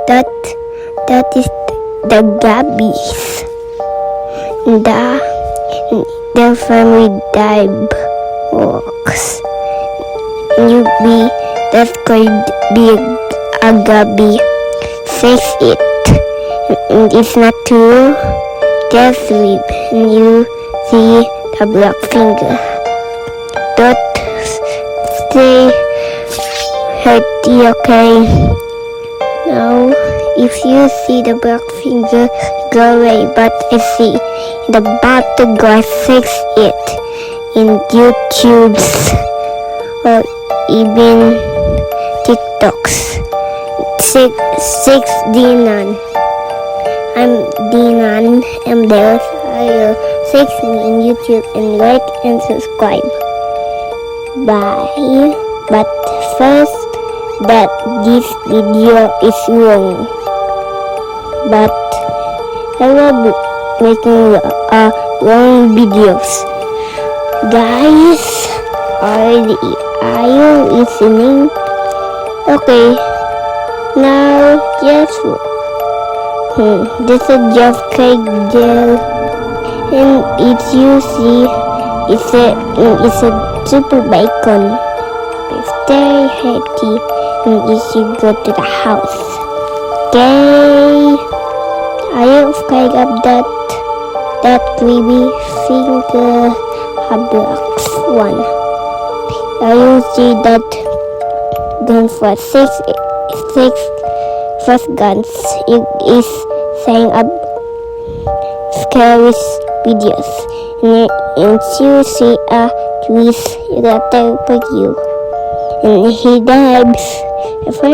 That that is the Gabbies. The family dive walks. Newbie, that's going to be a Gabby. Says it. And it's not true. Just sleep and you see the black finger. Don't stay healthy, okay? Now, if you see the black finger, go away. But I see the battle guy fix it in YouTube's or even TikToks. Six Dinan. I'm Dinan. I'm there. I'll 6 me in YouTube and like and subscribe. Bye. But first, that this video is wrong. But I will be making wrong videos. Guys, are you listening? Okay. Now, just look. This is just cake gel, and it's you see, it's a super bacon. Stay healthy, and you should go to the house. Okay? Are you afraid of that creepy finger blocks one? Are you see that gun for six first guns? It is saying up scary videos, and you see a twist letter for you. And he dives. If I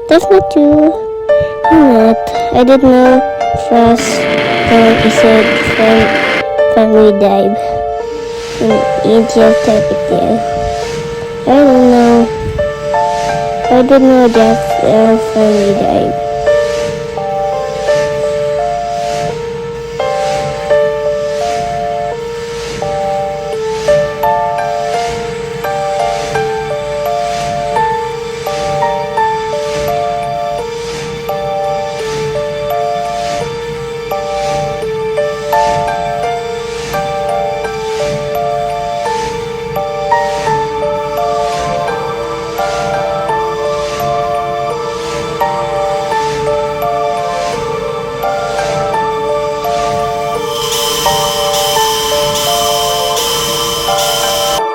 that's not true. I didn't know first when he said family dive. And just type it there. I don't know that family dive.